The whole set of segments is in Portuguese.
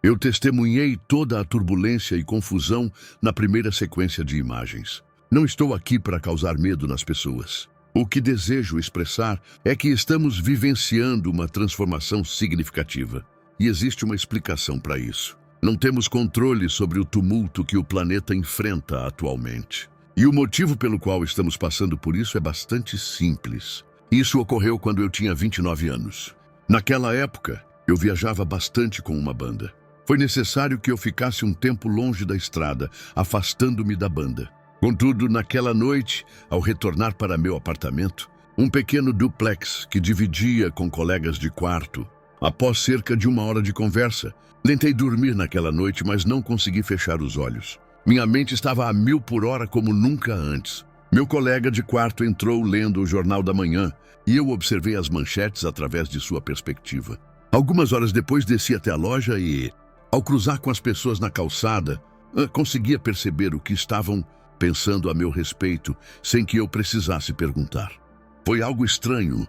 Eu testemunhei toda a turbulência e confusão na primeira sequência de imagens. Não estou aqui para causar medo nas pessoas. O que desejo expressar é que estamos vivenciando uma transformação significativa. E existe uma explicação para isso. Não temos controle sobre o tumulto que o planeta enfrenta atualmente. E o motivo pelo qual estamos passando por isso é bastante simples. Isso ocorreu quando eu tinha 29 anos. Naquela época, eu viajava bastante com uma banda. Foi necessário que eu ficasse um tempo longe da estrada, afastando-me da banda. Contudo, naquela noite, ao retornar para meu apartamento, um pequeno duplex que dividia com colegas de quarto, após cerca de 1 hora de conversa, tentei dormir naquela noite, mas não consegui fechar os olhos. Minha mente estava a 1000 por hora como nunca antes. Meu colega de quarto entrou lendo o Jornal da Manhã e eu observei as manchetes através de sua perspectiva. Algumas horas depois desci até a loja e, ao cruzar com as pessoas na calçada, conseguia perceber o que estavam pensando a meu respeito sem que eu precisasse perguntar. Foi algo estranho,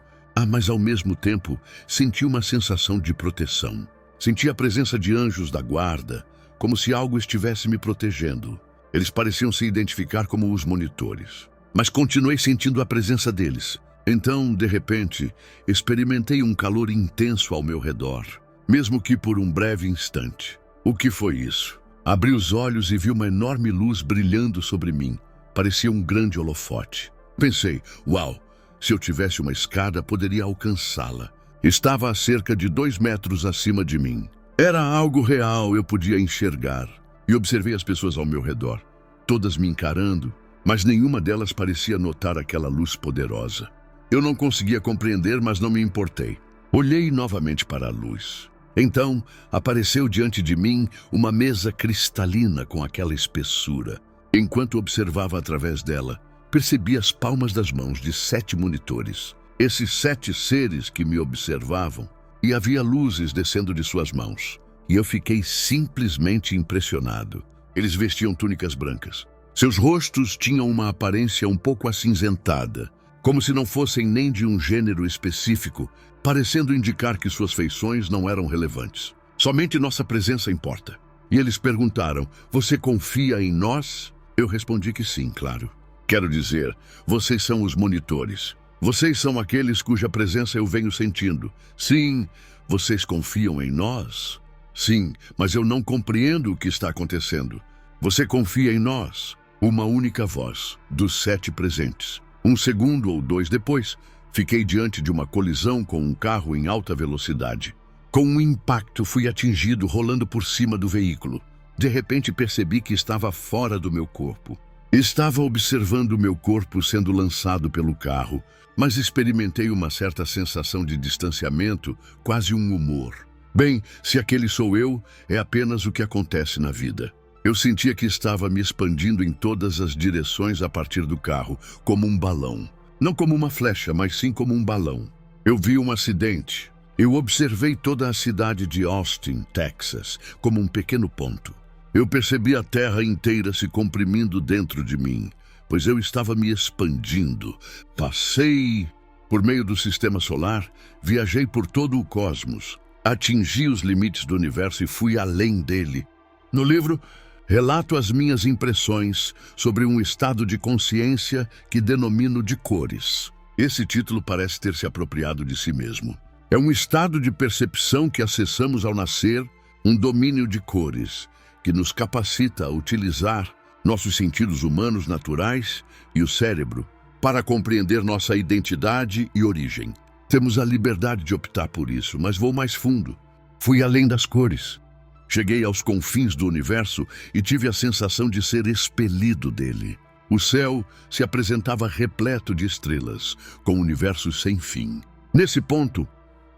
mas ao mesmo tempo senti uma sensação de proteção. Senti a presença de anjos da guarda, como se algo estivesse me protegendo. Eles pareciam se identificar como os monitores, mas continuei sentindo a presença deles. Então, de repente, experimentei um calor intenso ao meu redor, mesmo que por um breve instante. O que foi isso? Abri os olhos e vi uma enorme luz brilhando sobre mim. Parecia um grande holofote. Pensei, uau, se eu tivesse uma escada, poderia alcançá-la. Estava a cerca de 2 metros acima de mim. Era algo real, eu podia enxergar. E observei as pessoas ao meu redor, todas me encarando, mas nenhuma delas parecia notar aquela luz poderosa. Eu não conseguia compreender, mas não me importei. Olhei novamente para a luz. Então, apareceu diante de mim uma mesa cristalina com aquela espessura. Enquanto observava através dela, percebi as palmas das mãos de 7 monitores. Esses 7 seres que me observavam, e havia luzes descendo de suas mãos. E eu fiquei simplesmente impressionado. Eles vestiam túnicas brancas. Seus rostos tinham uma aparência um pouco acinzentada, como se não fossem nem de um gênero específico, parecendo indicar que suas feições não eram relevantes. Somente nossa presença importa. E eles perguntaram, você confia em nós? Eu respondi que sim, claro. Quero dizer, vocês são os monitores. Vocês são aqueles cuja presença eu venho sentindo. Sim, vocês confiam em nós? Sim, mas eu não compreendo o que está acontecendo. Você confia em nós? Uma única voz, dos 7 presentes. 1 segundo ou 2 depois, fiquei diante de uma colisão com um carro em alta velocidade. Com um impacto, fui atingido rolando por cima do veículo. De repente, percebi que estava fora do meu corpo. Estava observando o meu corpo sendo lançado pelo carro, mas experimentei uma certa sensação de distanciamento, quase um humor. Bem, se aquele sou eu, é apenas o que acontece na vida. Eu sentia que estava me expandindo em todas as direções a partir do carro, como um balão. Não como uma flecha, mas sim como um balão. Eu vi um acidente. Eu observei toda a cidade de Austin, Texas, como um pequeno ponto. Eu percebi a terra inteira se comprimindo dentro de mim, pois eu estava me expandindo. Passei por meio do sistema solar, viajei por todo o cosmos, atingi os limites do universo e fui além dele. No livro, relato as minhas impressões sobre um estado de consciência que denomino de cores. Esse título parece ter se apropriado de si mesmo. É um estado de percepção que acessamos ao nascer, um domínio de cores, que nos capacita a utilizar nossos sentidos humanos naturais e o cérebro para compreender nossa identidade e origem. Temos a liberdade de optar por isso, mas vou mais fundo. Fui além das cores. Cheguei aos confins do universo e tive a sensação de ser expelido dele. O céu se apresentava repleto de estrelas, com universos sem fim. Nesse ponto,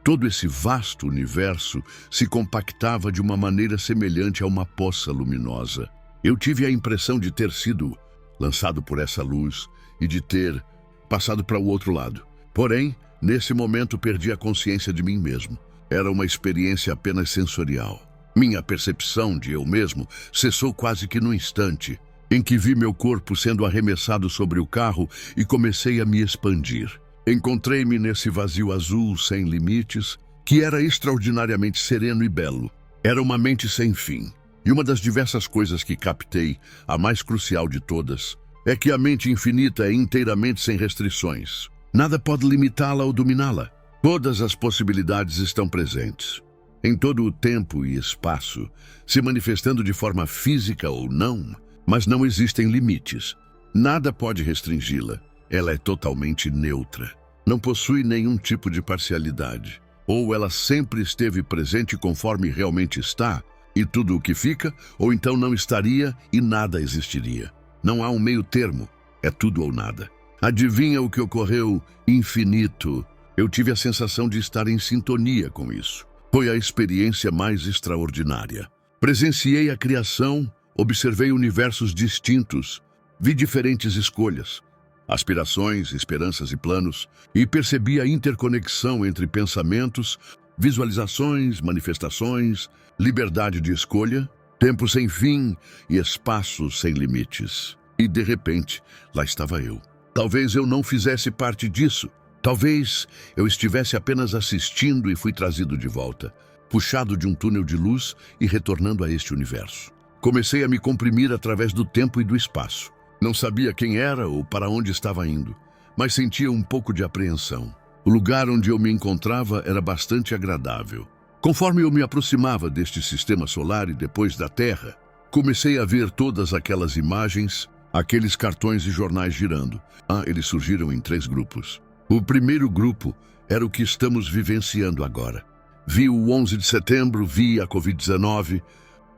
todo esse vasto universo se compactava de uma maneira semelhante a uma poça luminosa. Eu tive a impressão de ter sido lançado por essa luz e de ter passado para o outro lado. Porém, nesse momento perdi a consciência de mim mesmo. Era uma experiência apenas sensorial. Minha percepção de eu mesmo cessou quase que no instante em que vi meu corpo sendo arremessado sobre o carro e comecei a me expandir. Encontrei-me nesse vazio azul sem limites, que era extraordinariamente sereno e belo. Era uma mente sem fim. E uma das diversas coisas que captei, a mais crucial de todas, é que a mente infinita é inteiramente sem restrições. Nada pode limitá-la ou dominá-la. Todas as possibilidades estão presentes, em todo o tempo e espaço, se manifestando de forma física ou não, mas não existem limites. Nada pode restringi-la. Ela é totalmente neutra. Não possui nenhum tipo de parcialidade. Ou ela sempre esteve presente conforme realmente está, e tudo o que fica, ou então não estaria e nada existiria. Não há um meio termo, é tudo ou nada. Adivinha o que ocorreu? Infinito. Eu tive a sensação de estar em sintonia com isso. Foi a experiência mais extraordinária. Presenciei a criação, observei universos distintos, vi diferentes escolhas, aspirações, esperanças e planos, e percebi a interconexão entre pensamentos, visualizações, manifestações, liberdade de escolha, tempo sem fim e espaço sem limites. E, de repente, lá estava eu. Talvez eu não fizesse parte disso. Talvez eu estivesse apenas assistindo e fui trazido de volta, puxado de um túnel de luz e retornando a este universo. Comecei a me comprimir através do tempo e do espaço. Não sabia quem era ou para onde estava indo, mas sentia um pouco de apreensão. O lugar onde eu me encontrava era bastante agradável. Conforme eu me aproximava deste sistema solar e depois da Terra, comecei a ver todas aquelas imagens, aqueles cartões e jornais girando. Eles surgiram em 3 grupos. O primeiro grupo era o que estamos vivenciando agora. Vi o 11 de setembro, vi a Covid-19,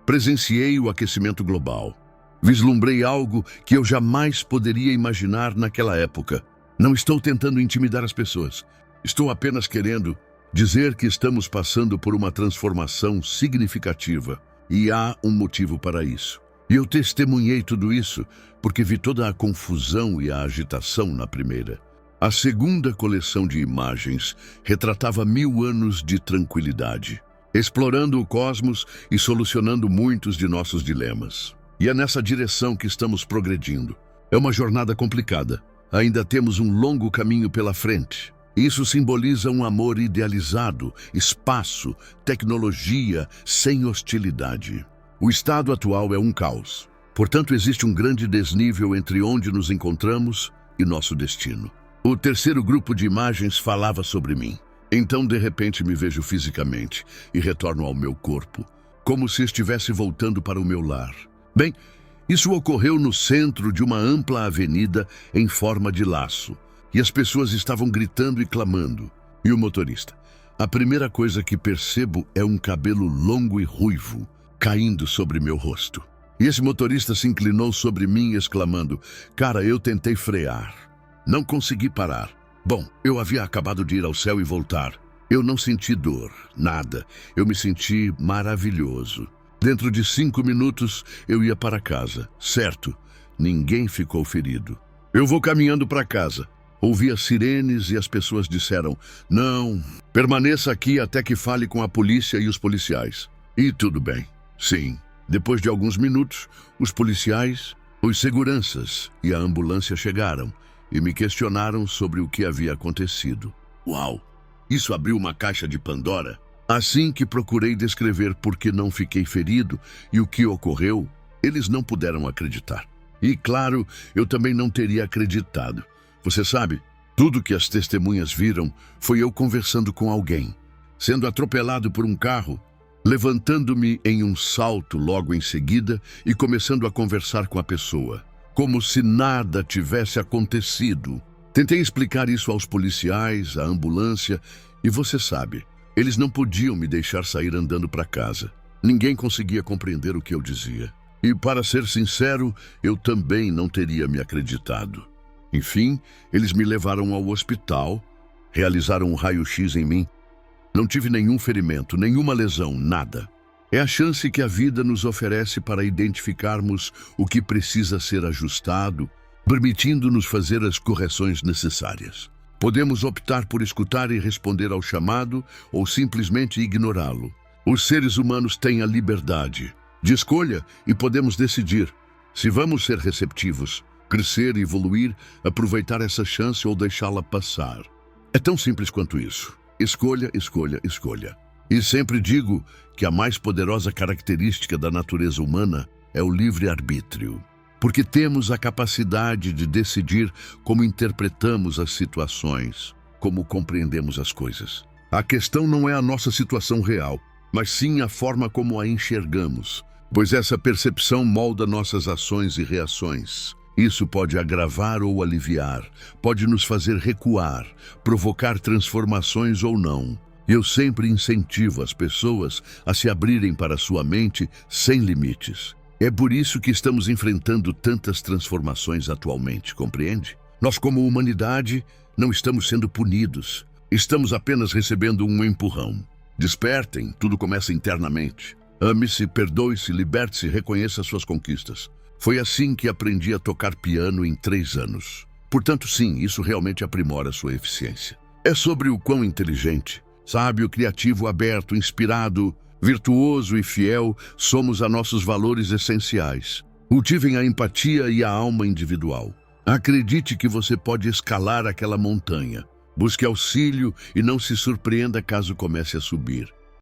presenciei o aquecimento global. Vislumbrei algo que eu jamais poderia imaginar naquela época. Não estou tentando intimidar as pessoas. Estou apenas querendo dizer que estamos passando por uma transformação significativa e há um motivo para isso. E eu testemunhei tudo isso porque vi toda a confusão e a agitação na primeira. A segunda coleção de imagens retratava 1000 anos de tranquilidade, explorando o cosmos e solucionando muitos de nossos dilemas. E é nessa direção que estamos progredindo. É uma jornada complicada. Ainda temos um longo caminho pela frente. Isso simboliza um amor idealizado, espaço, tecnologia, sem hostilidade. O estado atual é um caos. Portanto, existe um grande desnível entre onde nos encontramos e nosso destino. O terceiro grupo de imagens falava sobre mim. Então, de repente, me vejo fisicamente e retorno ao meu corpo, como se estivesse voltando para o meu lar. Bem, isso ocorreu no centro de uma ampla avenida em forma de laço, e as pessoas estavam gritando e clamando. E o motorista? A primeira coisa que percebo é um cabelo longo e ruivo caindo sobre meu rosto. E esse motorista se inclinou sobre mim, exclamando: "Cara, eu tentei frear. Não consegui parar. Bom, eu havia acabado de ir ao céu e voltar. Eu não senti dor, nada. Eu me senti maravilhoso. Dentro de 5 minutos, eu ia para casa. Certo, ninguém ficou ferido. Eu vou caminhando para casa. Ouvi as sirenes e as pessoas disseram: "Não, permaneça aqui até que fale com a polícia e os policiais." E tudo bem. Sim, depois de alguns minutos, os policiais, os seguranças e a ambulância chegaram e me questionaram sobre o que havia acontecido. Uau! Isso abriu uma caixa de Pandora. Assim que procurei descrever por que não fiquei ferido e o que ocorreu, eles não puderam acreditar. E, claro, eu também não teria acreditado. Você sabe, tudo que as testemunhas viram foi eu conversando com alguém, sendo atropelado por um carro, levantando-me em um salto logo em seguida e começando a conversar com a pessoa, como se nada tivesse acontecido. Tentei explicar isso aos policiais, à ambulância, e você sabe, eles não podiam me deixar sair andando para casa. Ninguém conseguia compreender o que eu dizia. E, para ser sincero, eu também não teria me acreditado. Enfim, eles me levaram ao hospital, realizaram um raio-x em mim. Não tive nenhum ferimento, nenhuma lesão, nada. É a chance que a vida nos oferece para identificarmos o que precisa ser ajustado, permitindo-nos fazer as correções necessárias. Podemos optar por escutar e responder ao chamado ou simplesmente ignorá-lo. Os seres humanos têm a liberdade de escolha e podemos decidir se vamos ser receptivos, crescer e evoluir, aproveitar essa chance ou deixá-la passar. É tão simples quanto isso. Escolha, escolha, escolha. E sempre digo que a mais poderosa característica da natureza humana é o livre-arbítrio, porque temos a capacidade de decidir como interpretamos as situações, como compreendemos as coisas. A questão não é a nossa situação real, mas sim a forma como a enxergamos, pois essa percepção molda nossas ações e reações. Isso pode agravar ou aliviar, pode nos fazer recuar, provocar transformações ou não. Eu sempre incentivo as pessoas a se abrirem para a sua mente sem limites. É por isso que estamos enfrentando tantas transformações atualmente, compreende? Nós, como humanidade, não estamos sendo punidos. Estamos apenas recebendo um empurrão. Despertem, tudo começa internamente. Ame-se, perdoe-se, liberte-se, reconheça suas conquistas. Foi assim que aprendi a tocar piano em 3 anos. Portanto, sim, isso realmente aprimora sua eficiência. É sobre o quão inteligente, sábio, criativo, aberto, inspirado, virtuoso e fiel somos a nossos valores essenciais. Cultivem a empatia e a alma individual. Acredite que você pode escalar aquela montanha. Busque auxílio e não se surpreenda caso comece a subir.